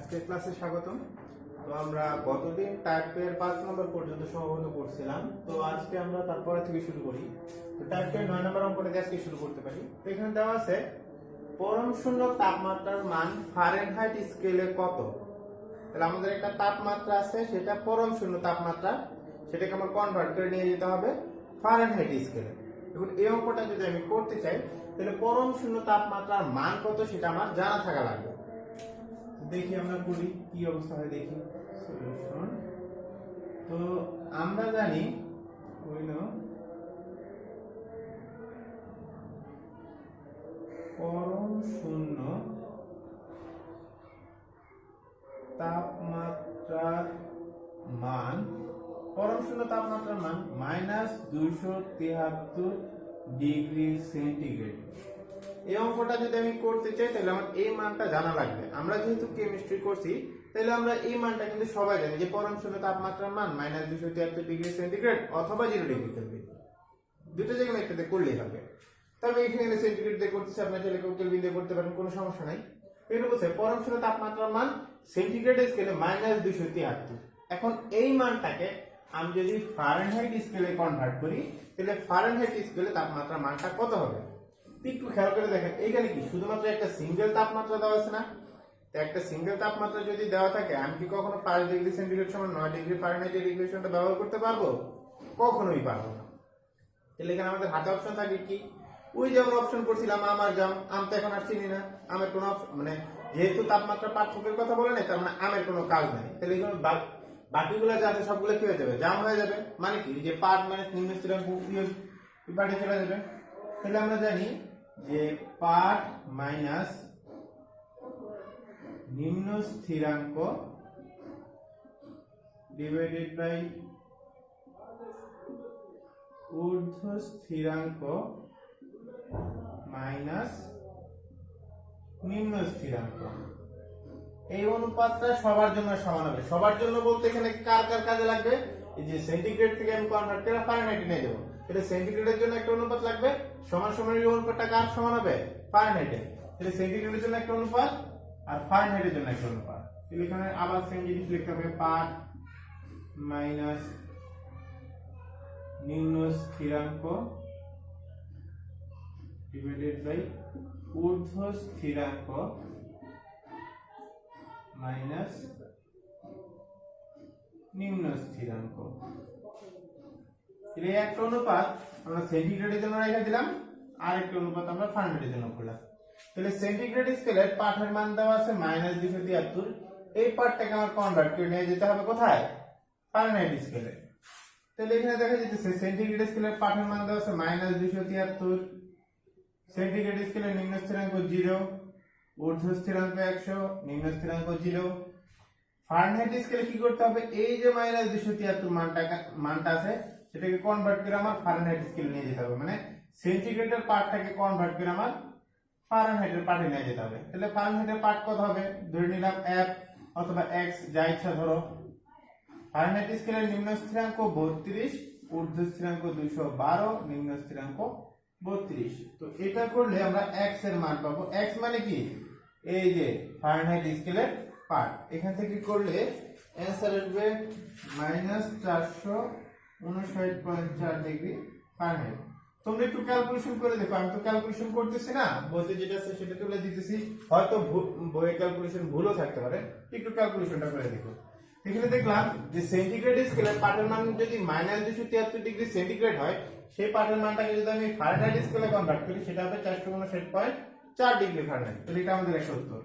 আজকের ক্লাসে স্বাগতম। তো আমরা গতদিন টাইপের 5 নম্বর পর্যন্ত সম্ভবত পড়ছিলাম। তো আজকে আমরা তারপরে থেকে শুরু করি। তো টাইপের 9 নম্বর অঙ্কটা দিয়ে আজকে শুরু করতে পারি। তো এখানে দেওয়া আছে পরম শূন্য তাপমাত্রার মান ফারেনহাইট স্কেলে কত। তাহলে আমাদের একটা তাপমাত্রা আছে, সেটা পরম শূন্য তাপমাত্রা, সেটাকে আমার কনভার্ট করে নিয়ে যেতে হবে ফারেনহাইট স্কেলে। এখন এই অঙ্কটা যদি আমি করতে চাই তাহলে পরম শূন্য তাপমাত্রার মান কত সেটা আমার জানা থাকা লাগবে। দেখি আমরা করি কি অবস্থা হয়, দেখি সলিউশন। তো আমরা জানি হইল পরম শূন্য তাপমাত্রার মান, পরম শূন্য তাপমাত্রার মান -273 ডিগ্রি সেন্টিগ্রেড। এই অঙ্কটা যদি আমি করতে চাই তাহলে আমার এই মানটা জানা লাগবে। আমরা যেহেতু কেমিস্ট্রি করছি তাহলে আমরা এই মানটা কিন্তু সবাই জানি যে পরম শূন্য তাপমাত্রার মান -273 ডিগ্রি সেন্টিগ্রেড অথবা 0 ডিগ্রি সেলসিয়াস, দুটো জায়গায় একটাতে করলেই হবে। তবে এখানে সেন্টিগ্রেড দিয়ে করতেছি, আপনার চাইলে কেলভিন দিয়ে করতে পারেন, কোনো সমস্যা নাই। এটা বলছে পরম শূন্য তাপমাত্রার মান সেন্টিগ্রেড স্কেলে -273। এখন এই মানটাকে আমি যদি ফারেনহাইট স্কেলে কনভার্ট করি তাহলে ফারেনহাইট স্কেলে তাপমাত্রার মানটা কত হবে একটু খেয়াল করে দেখেন। এইখানে কি শুধুমাত্র একটা সিঙ্গেল তাপমাত্রা দেওয়া আছে না? তো একটা সিঙ্গেল তাপমাত্রা যদি দেওয়া থাকে আমি কি কখনো 5 ডিগ্রি সেন্টিগ্রেড সমান 9 ডিগ্রি ফারেনহাইটের ইকুয়েশনটা ব্যবহার করতে পারবো? কখনোই পারবো না। তাহলে এখানে আমাদের হাতে অপশন থাকে কি, ওই যেমন অপশন করছিলাম আম আর জাম। আম তো এখন আর চিনি না, আমের কোনো মানে যেহেতু তাপমাত্রা পার্থক্যের কথা বলে নাই, তার মানে আমের কোনো কাজ নাই। তাহলে এখানে বাকিগুলো যা আছে সবগুলো কি হয়ে যাবে? জাম হয়ে যাবে। মানে কি, যে পার্ট মানে নিম্ন স্থিরাঙ্ক পার্টে চলে যাবে। তাহলে আমরা জানি যে পার্ট মাইনাস নিম্ন স্থিরাঙ্ক ডিভাইডেড বাই ঊর্ধ্ব স্থিরাঙ্ক মাইনাস নিম্ন স্থিরাঙ্ক, এই অনুপাতটা সবার জন্য সমান হবে। সবার জন্য বলতে এখানে কার কার কাজে লাগবে? এই যে সেন্টিগ্রেড থেকে আমি কনভার্ট করে ফারেনহাইটে নিয়ে যাবো, এটা সেন্টিগ্রেডের জন্য একটা অনুপাত লাগবে, সমান সমান এই অনুপাতটা কার সমান হবে? ফারেনহাইটে। তাহলে সেন্টিগ্রেডের জন্য একটা অনুপাত আর ফারেনহাইটের জন্য একটা অনুপাত। তাহলে এখানে আবার সেম জিনিস লিখতে হবে, পার্ট মাইনাস নিম্ন স্থিরাঙ্ক ডিভাইডেড বাই ঊর্ধ্ব স্থিরাঙ্ক মাইনাস নিম্ন স্থিরাঙ্ক। এই একটা অনুপাত আমরা সেন্টিগ্রেডের জন্য রেখে দিলাম, আর একটা অনুপাত আমরা ফারেনহাইটের জন্য করলাম। তাহলে সেন্টিগ্রেড স্কেলের পাঠের মান দেওয়া আছে -273। এই পার্টটাকে আমার কনভার্ট করে নিয়ে যেতে হবে কোথায়? ফারেনহাইট স্কেলে। তাহলে এখানে দেখা যাচ্ছে সেন্টিগ্রেড স্কেলের পাঠের মান দেওয়া আছে -273, সেন্টিগ্রেড স্কেলের নিম্ন স্থিরাঙ্ক 0, ঊর্ধ্ব স্থিরাঙ্ক 100, নিম্ন স্থিরাঙ্ক 0। ফারেনহাইট স্কেলে কি করতে হবে? এই যে -273 মানটা আছে সেটাকে কনভার্ট করে আমার ফারেনহাইট স্কেলে নিয়ে যেতে হবে। মানে সেন্টিগ্রেডের পার্টটাকে কনভার্ট করে আমার ফারেনহাইটের পার্টে নিয়ে যেতে হবে। তাহলে ফারেনহাইটের পার্ট কত হবে? ধরে নিলাম f অথবা x, যা ইচ্ছা ধরো। ফারেনহাইট স্কেলের নিম্ন স্থিরাঙ্ক 32, ঊর্ধ্ব স্থিরাঙ্ক 212, নিম্ন স্থিরাঙ্ক 32। তো এটা করলে আমরা x এর মান পাবো। x মানে কি? এই যে ফারেনহাইট স্কেলের পার্ট। এখান থেকে করলে অ্যানসার আসবে -459.4 ডিগ্রি ফারেনহাইট। তোমরা একটু ক্যালকুলেশন করে দেখো, আমি তো ক্যালকুলেশন করতেছি না, বলতে যেটা আছে সেটা তুলে দিতেছি। হয়তো বইয়ের ক্যালকুলেশন ভুলও থাকতে পারে, একটু ক্যালকুলেশনটা করে দেখো। এখানে দেখলাম যে সেন্টিগ্রেড স্কেলের পার্টের মান যদি -273 ডিগ্রি সেন্টিগ্রেড হয়, সেই পার্টের মানটাকে যদি আমি ফারেনহাইট স্কেলে কনভার্ট করি সেটা হবে 459.4 ডিগ্রি ফারেনহাইট। তাহলে এটা আমাদের একটা উত্তর,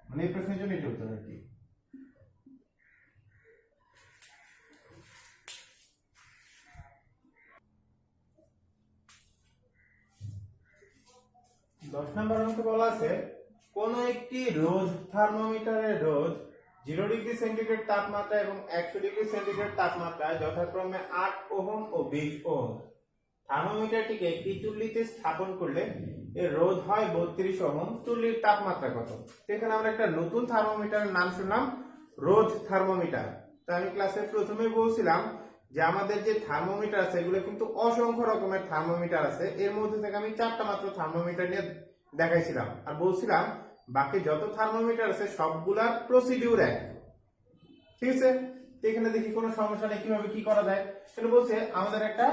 মানে এই প্রশ্নের জন্য এটা উত্তর আর কি। দশ নম্বর অঙ্কে বলা আছে কোন একটি রোজ থার্মোমিটারের রোজ 0 ডিগ্রি সেন্টিগ্রেড তাপমাত্রা এবং 100 ডিগ্রি সেন্টিগ্রেড তাপমাত্রায় যথাক্রমে 8 ওহম ও 20 ওহম। থার্মোমিটারটিকে একটি চুল্লিতে স্থাপন করলে এর রোধ হয় 32 ওহম। চুল্লির তাপমাত্রা কত? এখানে আমরা একটা নতুন থার্মোমিটারের নাম শুনলাম, রোধ থার্মোমিটার। তো আমি ক্লাসে প্রথমেই বলছিলাম যে আমাদের যে থার্মোমিটার আছে এগুলো কিন্তু অসংখ্য রকমের থার্মোমিটার আছে। এর মধ্যে থেকে আমি 4টা মাত্র থার্মোমিটার নিয়ে দেখাইছিলাম আর বলছিলাম বাকি যত থার্মোমিটার আছে সবগুলার প্রসিডিউর এক। ঠিক আছে, তো এখানে দেখি কোনো সমস্যা নেই, কিভাবে কি করা যায়। সেটা বলছে আমাদের একটা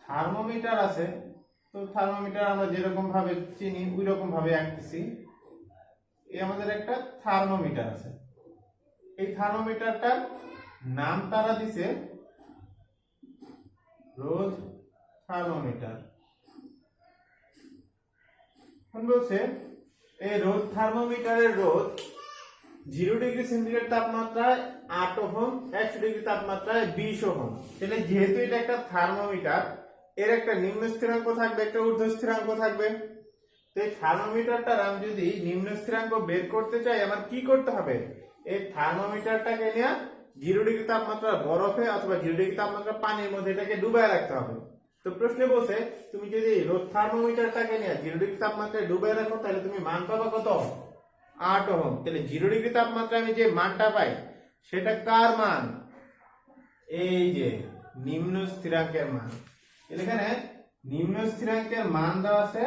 থার্মোমিটার আছে, তো থার্মোমিটার আমরা যেরকম ভাবে চিনি ওই রকম ভাবে আঁকতেছি। এই আমাদের একটা থার্মোমিটার আছে, এই থার্মোমিটারটার নাম তারা দিছে রোজ থার্মোমিটার। বলছে এই রোজ থার্মোমিটারের রোধ 0 ডিগ্রি সেন্টিগ্রেড তাপমাত্রায় 8 ওহম, 100 ডিগ্রি তাপমাত্রায় 20 ওহম। তাহলে যেহেতু এটা একটা থার্মোমিটার, এর একটা নিম্ন স্থিরাঙ্ক থাকবে, একটা ঊর্ধ্ব স্থিরাঙ্ক থাকবে। তো এই থার্মোমিটারটার আমি যদি নিম্ন স্থিরাঙ্ক বের করতে চাই, আমার কি করতে হবে? এই থার্মোমিটারটাকে নিয়ে 0 ডিগ্রি তাপমাত্রা বরফে অথবা 0 ডিগ্রি তাপমাত্রা পানির মধ্যে এটাকে ডুবায় রাখতে হবে। তো প্রশ্নে বলছে তুমি যদি রোদ থার্মোমিটারটাকে নিয়ে 0 ডিগ্রি তাপমাত্রায় ডুবায় রাখো, তাহলে তুমি মান পাবা কত? 8 ওহম। তাহলে 0 ডিগ্রি তাপমাত্রায় আমি যে মানটা পাই সেটা কার মান? এই যে নিম্ন স্থিরাঙ্কের মান। এখানে নিম্ন স্থিরাঙ্কের মান দেওয়া আছে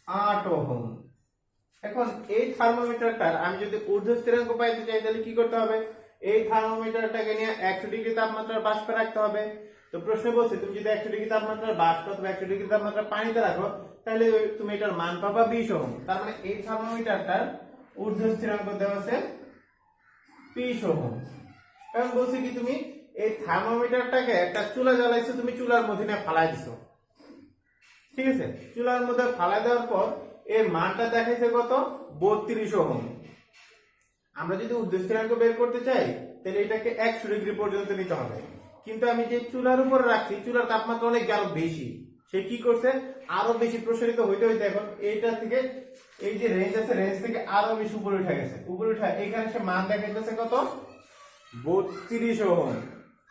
8 ওহম। এখন এই থার্মোমিটারটার আমি যদি ঊর্ধ্ব স্থিরাঙ্ক পাইতে চাই, তাহলে কি করতে হবে? এই থার্মোমিটারটাকে নিয়ে 100 ডিগ্রি তাপমাত্রার বাষ্পে রাখতে হবে। তো প্রশ্ন বলছে তুমি যদি 100 ডিগ্রি তাপমাত্রার বাষ্প অথবা 100 ডিগ্রি তাপমাত্রা পানিতে রাখো, তাহলে তুমি এটার মান পাবা 20 ওহম। তার মানে এই থার্মোমিটারটার ঊর্ধ্ব স্থিরাঙ্ক দেওয়া আছে 20 ওহম। এখন বলছে কি তুমি এই থার্মোমিটারটাকে একটা চুলা জ্বালাইছো, তুমি চুলার মধ্যে নিয়ে ফালাই দিছো। ঠিক আছে, চুলার মধ্যে ফালাই দেওয়ার পর এর মানটা দেখাইছে কত? 32 ওহম। আমরা যদি ঊর্ধ্ব স্থিরাঙ্ক বের করতে চাই, তাহলে এটাকে 100 ডিগ্রি পর্যন্ত নিতে হবে। কিন্তু আমি যে চুলার উপর রাখছি, চুলার তাপমাত্রা অনেক আরো বেশি, সে কি করছে? আরো বেশি প্রসারিত হইতে হইতে এখন এইটা থেকে এই যে রেঞ্জ আছে, রেঞ্জ থেকে আরো বেশি উপরে উঠে গেছে। উপরে উঠে এখানে সে মান দেখাইতেছে কত? 32 ওহম।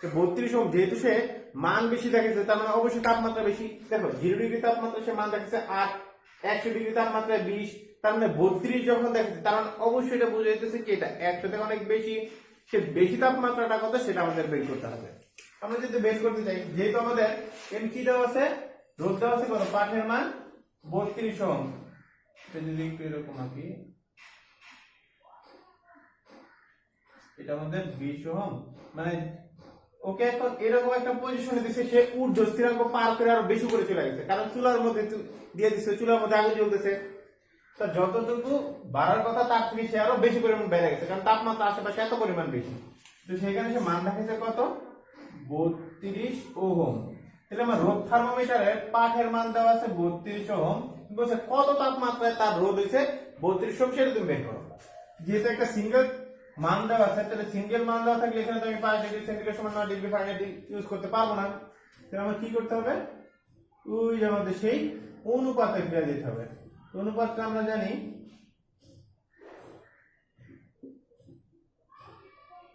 32 ওহম যেহেতু সে মান বেশি দেখাচ্ছে, তার মানে অবশ্যই তাপমাত্রা বেশি। দেখো 0 ডিগ্রি তাপমাত্রা সে মান দেখাচ্ছে 8, 100 ডিগ্রি তাপমাত্রায় 20, তার মানে 32 যখন দেখাচ্ছে, তার মানে অবশ্যই এটা বোঝা যাইতেছে কি এটা 100 থেকে অনেক বেশি। সে বেশি তাপমাত্রাটা কত সেটা আমাদের বের করতে হবে। আমরা যদি বের করতে চাই, যেহেতু আমাদের এম কি দেওয়া আছে, রোধ দেওয়া আছে কত? পাঠের মান 32 ওহম। যদি একটু এরকম আঁকি, এটা আমাদের 20 ওহম, মানে ওকে এখন এরকম একটা পজিশনে দিছে, সে ঊর্ধ্ব স্থিরাঙ্ক পার করে আরো বেশি করে চলে গেছে, কারণ চুলার মধ্যে দিয়ে দিচ্ছে, চুলার মধ্যে আগুন জ্বলতেছে। তো যতটুকু বাড়ার কথা তার থেকে সে আরো বেশি পরিমাণ বেড়ে গেছে, কারণ তাপমাত্রা আশেপাশে এত পরিমাণ বেশি। তো সেখানে সে মান দেখাচ্ছে কত? 32 ওহম। তাহলে আমার রোদ থার্মোমিটারের পাঠের মান দেওয়া আছে 32 ওহম। বলছে কত তাপমাত্রায় তার রোদ হয়েছে 32 ওহম, সেটা তুমি বের করো। যেহেতু একটা সিঙ্গেল মান দেওয়া আছে, তাহলে সিঙ্গেল মান দেওয়া থাকলে এখানে তো আমি 5 ডিগ্রি সেন্টিগ্রেড সমান 9 ডিগ্রি ফারেনহাইট ইউজ করতে পারবো না। তাহলে আমার কি করতে হবে? ওই যে আমাদের সেই অনুপাতে ফিরে যেতে হবে। অনুপাতটা আমরা জানি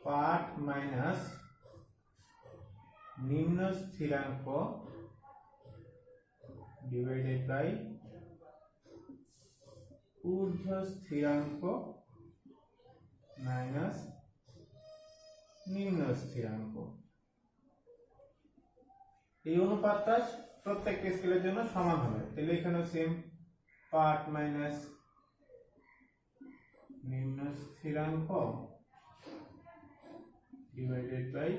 পাঠ মাইনাস নিম্ন স্থিরাঙ্ক ডিভাইডেড বাই ঊর্ধ্ব স্থিরাঙ্ক মাইনাস নিম্ন স্থিরাঙ্ক। এই অনুপাতটা প্রত্যেকটা স্কেলের জন্য সমান হবে। তাহলে এখানে সেম পাঠ মাইনাস নিম্ন স্থিরাঙ্ক ডিভাইডেড বাই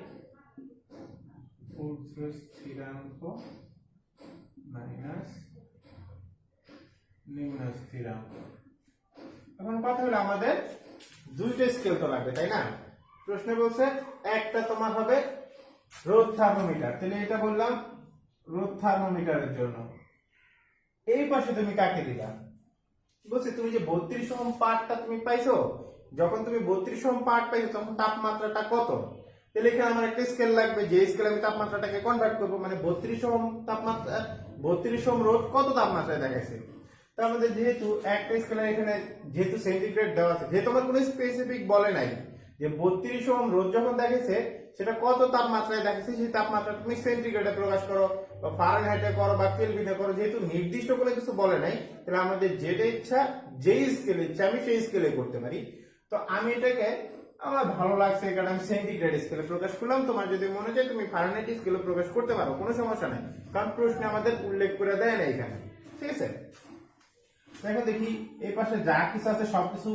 ঊর্ধ্ব স্থিরাঙ্ক মাইনাস নিম্ন স্থিরাঙ্ক। এখন কথা হলো আমাদের দুইটা স্কেল তো লাগবে, তাই না? প্রশ্নে বলছে একটা তোমার হবে রোদ থার্মোমিটার, তাহলে এটা বললাম রোদ থার্মোমিটারের জন্য। এই পাশে তুমি কাকে দিলা? বলছে তুমি যে 32 ওহম পার্টটা তুমি পাইছো, যখন তুমি 32 ওহম পার্ট পাইছো তখন তাপমাত্রাটা কত? তাহলে এখানে আমার একটা স্কেল লাগবে, যে স্কেলে আমি তাপমাত্রাটাকে কনভার্ট করবো, মানে 32 ওহম তাপমাত্রা, 32 ওহম রোদ কত তাপমাত্রায় দেখাইছে। তো আমাদের যেহেতু একটা স্কেলে এখানে যেহেতু সেন্টিগ্রেড দেওয়া আছে, যেহেতু আমার কোনো স্পেসিফিক বলে নাই যে 32 ওহম রোদ যখন দেখেছে সেটা কত তাপমাত্রায় দেখেছে, সেই তাপমাত্রা তুমি সেন্টিগ্রেডে প্রকাশ করো বা ফারেনহাইটে করো বা কেলভিনে করো। যেহেতু নির্দিষ্ট কোনো কিছু বলে নাই, তাহলে আমাদের যেটা ইচ্ছা, যেই স্কেলে ইচ্ছা আমি সেই স্কেলে করতে পারি। তো আমি এটাকে আমার ভালো লাগছে কারণ আমি সেন্টিগ্রেড স্কেলে প্রকাশ করলাম। তোমার যদি মনে চায় তুমি ফারেনহাইট স্কেলে প্রকাশ করতে পারো, কোনো সমস্যা নাই, কারণ প্রশ্নে আমাদের উল্লেখ করে দেয় না এখানে। ঠিক আছে, দেখো দেখি এই পাশে যা কিছু আছে সবকিছু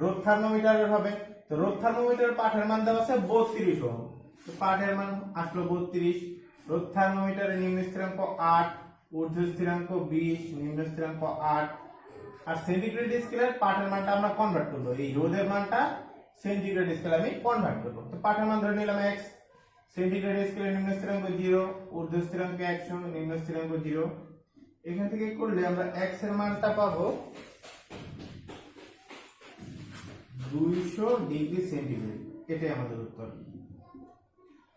রোদ থার্মোমিটারের হবে। তো রোদ থার্মোমিটার পাঠের মান দেওয়া আছে 32 ওহম। তো পাঠের মান আসলো 32। রোদ থার্মোমিটারের নিম্ন স্থিরাঙ্ক 8, ঊর্ধ্ব স্থিরাঙ্ক 20, নিম্ন স্থিরাঙ্ক 8। আর সেন্টিগ্রেড স্কেলের পাঠের মানটা আমরা কনভার্ট করব, এই রোদের মানটা সেন্টিগ্রেড স্কেলে আমি কনভার্ট করব। তো পাঠের মান ধরে নিলাম x, সেন্টিগ্রেড স্কেলের নিম্ন স্থিরাঙ্ক 0, ঊর্ধ্ব স্থিরাঙ্ক 100, নিম্ন স্থিরাঙ্ক 0। এখান থেকে করলে আমরা x এর মানটা পাবো 200 ডিগ্রি সেন্টিগ্রেড। এটাই আমাদের উত্তর।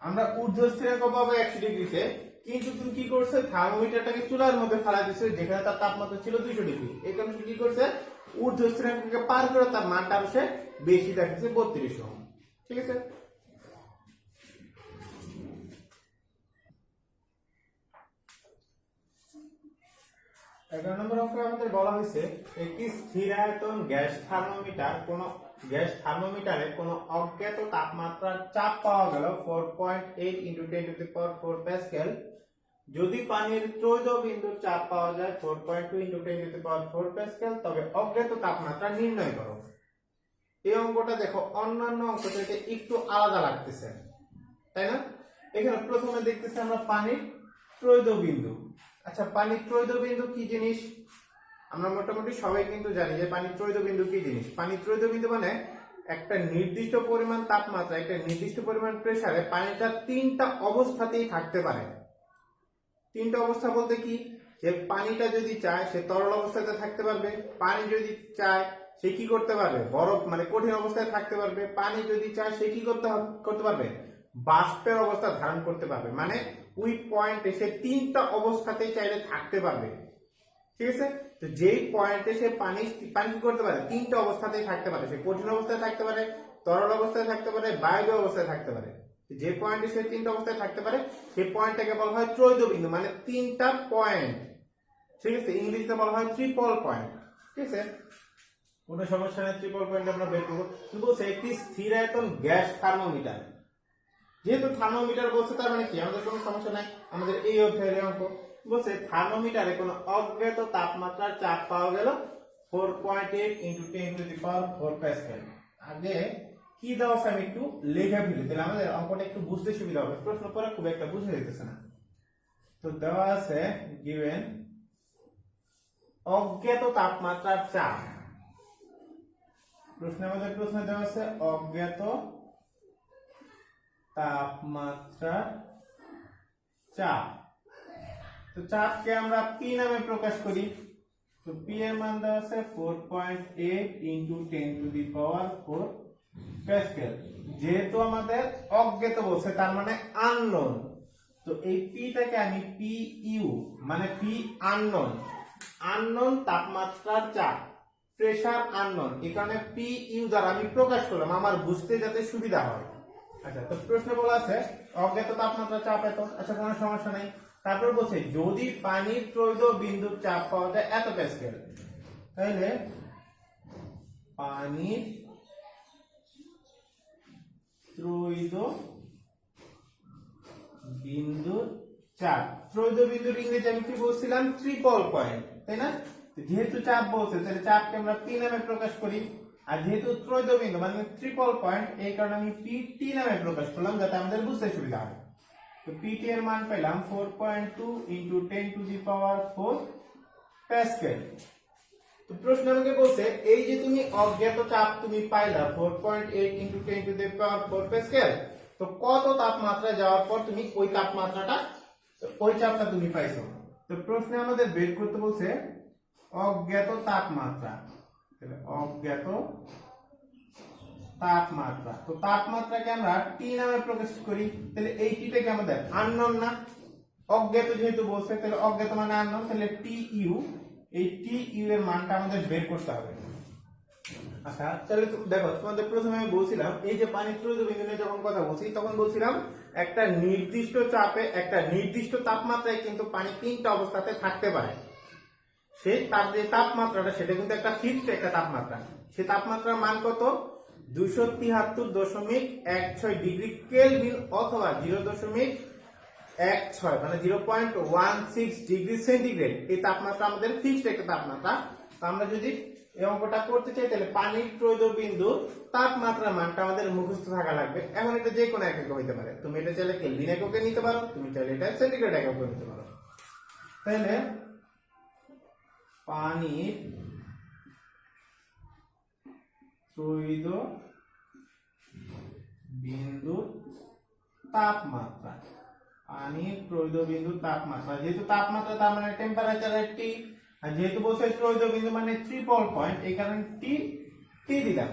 আমরা ঊর্ধ্ব স্থিরাঙ্ক পাবো 100 ডিগ্রিতে, কিন্তু তুমি কি করছে, থার্মোমিটারটাকে চুলার মধ্যে ফেলা দিয়েছে যেখানে তার তাপমাত্রা ছিল 200 ডিগ্রি। এই কারণে কি করছে, ঊর্ধ্ব স্থিরাঙ্ককে পার করে তার মানটা আরো সে বেশি দেখাচ্ছে 32 ওহম। ঠিক আছে। এগারো নম্বর অঙ্কে আমাদের বলা হয়েছে একটি স্থির আয়তন গ্যাস থার্মোমিটারে কোনো অজ্ঞাত তাপমাত্রার চাপ পাওয়া গেল 4.8 × 10⁴ প্যাসকেল। যদি পানির ত্রৈধ বিন্দুর চাপ পাওয়া যায় 4.2 × 10⁴ প্যাসকেল, তবে অজ্ঞাত তাপমাত্রা নির্ণয় করো। এই অঙ্কটা দেখো অন্যান্য অঙ্ক থেকে একটু আলাদা লাগতেছে, তাই না? এখানে প্রথমে দেখতেছি আমরা পানির ত্রৈধ বিন্দু। আচ্ছা, পানির ত্রৈধ বিন্দু কি জিনিস আমরা মোটামুটি সবাই কিন্তু জানি যে পানির ত্রৈধ বিন্দু কি জিনিস। পানির ত্রৈধ বিন্দু মানে একটা নির্দিষ্ট পরিমাণ তাপমাত্রা, একটা নির্দিষ্ট পরিমাণ প্রেসারে পানিটা তিনটা অবস্থাতেই থাকতে পারে। তিনটা অবস্থা বলতে কি, যে পানিটা যদি চায় সে তরল অবস্থাতে থাকতে পারবে, পানি যদি চায় সে কি করতে পারবে, বরফ মানে কঠিন অবস্থায় থাকতে পারবে, পানি যদি চায় সে কি করতে পারবে, বাষ্পের অবস্থা ধারণ করতে পারবে। মানে ওই পয়েন্টে সে তিনটা অবস্থাতেই চাইলে থাকতে পারবে। ঠিক আছে। তো যেই পয়েন্টে সে পানি কি করতে পারে, তিনটা অবস্থাতেই থাকতে পারে। সে কঠিন অবস্থায় থাকতে পারে, তরল অবস্থায় থাকতে পারে, বায়বীয় অবস্থায় থাকতে পারে। যে পয়েন্টে সে তিনটা অবস্থায় থাকতে পারে সেই পয়েন্টটাকে বলা হয় ত্রৈধ বিন্দু, মানে তিনটা পয়েন্ট। ঠিক আছে। ইংলিশে বলা হয় ট্রিপল পয়েন্ট। ঠিক আছে, কোনো সমস্যা নেই, ট্রিপল পয়েন্ট আমরা বের করবো। কিন্তু বলছে একটি স্থির আয়তন গ্যাস থার্মোমিটার। যেহেতু থার্মোমিটার বলছে তার মানে কি আমাদের কোনো সমস্যা নাই, আমাদের এই অধ্যায়ের অঙ্ক। বলছে থার্মোমিটারে কোনো অজ্ঞাত তাপমাত্রার চাপ পাওয়া গেল 4.8 × 10⁴ প্যাসকেল। আগে কি দেওয়া আছে আমি একটু লেখা ফেলি, তাহলে আমাদের অঙ্কটা একটু বুঝতে সুবিধা হবে। প্রশ্ন পরে খুব একটা বুঝে যেতেছে না। তো দেওয়া আছে গিভেন অজ্ঞাত তাপমাত্রার চাপ। প্রশ্নে দেওয়া আছে অজ্ঞাত তাপমাত্রার চাপ। তো চাপকে আমরা পি নামে প্রকাশ করি। তো পি এর মান দেওয়া আছে 4.8 × 10⁴ প্যাসকেল। যেহেতু আমাদের অজ্ঞাত বলছে তার মানে আননোন, তো এই পিটাকে আমি পি ইউ মানে পি আননোন তাপমাত্রার চাপ, প্রেসার আননোন, এই কারণে পি ইউ দ্বারা আমি প্রকাশ করলাম আমার বুঝতে যাতে সুবিধা হয়। আচ্ছা, তো প্রশ্নে বলা আছে অজ্ঞাত তাপমাত্রা চাপ এত। আচ্ছা, কোনো সমস্যা নাই। তারপর বলছে যদি পানির ত্রৈধ বিন্দুর চাপ পাওয়া যায় এত প্যাসকেল, তাহলে পানির ত্রৈধ বিন্দুর চাপ, ত্রৈধ বিন্দুর ইংরেজি আমি কি বলছিলাম, ট্রিপল পয়েন্ট, তাই না? যেহেতু চাপ বলছে তাহলে চাপকে আমরা পি নামে প্রকাশ করি। আর যেহেতু ত্রৈধ বিন্দু মানে ট্রিপল পয়েন্ট, এই কারণে আমি পিটি নামে প্রকাশ করলাম যাতে আমাদের বুঝতে সুবিধা হয়। তো পিটি এর মান পেলাম 4.2 × 10⁴ প্যাসকেল। তো প্রশ্ন আমাকে বলছে এই যে তুমি অজ্ঞাত চাপ তুমি পাইলা 4.8 × 10⁴ প্যাসকেল, তো কত তাপমাত্রা যাওয়ার পর তুমি ওই চাপটা তুমি পাইছো। তো প্রশ্নে আমাদের বের করতে বলছে অজ্ঞাত তাপমাত্রা। অজ্ঞাত তাপমাত্রা, তো তাপমাত্রাকে আমরা টি নামে প্রকাশ করি। তাহলে এই টিটাকে আমাদের আননোন না, অজ্ঞাত যেহেতু বলছে তাহলে অজ্ঞাত মানে আননোন, তাহলে টি ইউ, এই টি ইউ এর মানটা আমাদের বের করতে হবে। আচ্ছা, তাহলে দেখো তোমাদের প্রথমে আমি বলছিলাম এই যে পানির ত্রৈধ বিন্দু নিয়ে যখন কথা বলছি তখন বলছিলাম একটা নির্দিষ্ট চাপে একটা নির্দিষ্ট তাপমাত্রায় কিন্তু পানি তিনটা অবস্থাতে থাকতে পারে। সেই যে তাপমাত্রাটা সেটা কিন্তু একটা ফিক্সড একটা তাপমাত্রা। সেই তাপমাত্রার মান কত, 273.16 ডিগ্রি কেলভিন অথবা 0.16 মানে 0.16 ডিগ্রি সেন্টিগ্রেড। এই তাপমাত্রা আমাদের ফিক্সড একটা তাপমাত্রা। তো আমরা যদি এই অঙ্কটা করতে চাই তাহলে পানির ত্রৈধ বিন্দুর তাপমাত্রার মানটা আমাদের মুখস্থ থাকা লাগবে। এখন এটা যে কোনো এককে হইতে পারে, তুমি এটা চাইলে কেলভিন এককে নিতে পারো, তুমি চাইলে এটা সেন্টিগ্রেড এককে নিতে পারো। তাহলে পানির ত্রৈধ বিন্দুর তাপমাত্রা, পানির ত্রৈধ বিন্দুর তাপমাত্রা, যেহেতু তাপমাত্রা তার মানে টেম্পারেচার টি, আর যেহেতু বলছে ত্রৈধ বিন্দু মানে ট্রিপল পয়েন্ট, এই কারণে টি টি দিলাম।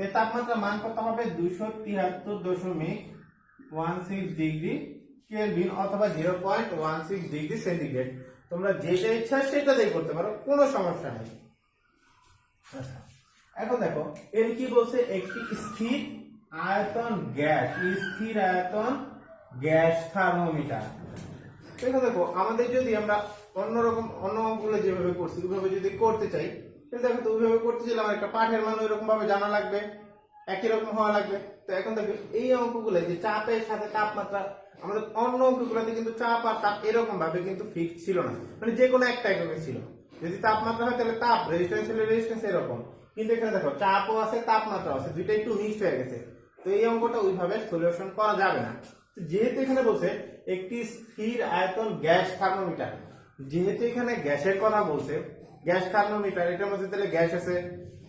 এর তাপমাত্রা মান কত হবে 273.16 ডিগ্রি কেলভিন অথবা 0.16 ডিগ্রি সেন্টিগ্রেড। তোমরা যেটা ইচ্ছা সেটা দিয়ে করতে পারো, কোনো সমস্যা নেই। আচ্ছা, এখন দেখো এর কি বলছে, একটি স্থির আয়তন গ্যাস, স্থির আয়তন গ্যাস থার্মোমিটার। দেখো আমাদের যদি আমরা অন্যরকম অন্য অঙ্কগুলো যেভাবে করছি ওইভাবে যদি করতে চাই, তাহলে দেখো তো ওইভাবে করতে চাইলে আমার একটা পাঠের মান ওইরকম ভাবে জানা লাগবে, একই রকম হওয়া লাগবে। তো এখন দেখো এই অঙ্কগুলো যে চাপের সাথে তাপমাত্রা, আমাদের অন্য অঙ্কগুলোতে কিন্তু চাপ আর তাপ এরকম ভাবে কিন্তু ফিক্স ছিল না, মানে যে কোনো একটা এককে ছিল। যদি তাপমাত্রা হয় তাহলে তাপ, রেজিস্ট্যান্স হলে রেজিস্ট্যান্স এরকম, কিন্তু এখানে দেখো চাপও আছে তাপমাত্রা আছে, দুইটা একটু মিক্সড হয়ে গেছে। তো এই অঙ্কটা ওইভাবে সলিউশন করা যাবে না। যেহেতু এখানে বলছে একটি স্থির আয়তন গ্যাস থার্মোমিটার, যেহেতু এখানে গ্যাসের কথা বলছে, গ্যাস থার্মোমিটার এটার মধ্যে তাহলে গ্যাস আছে,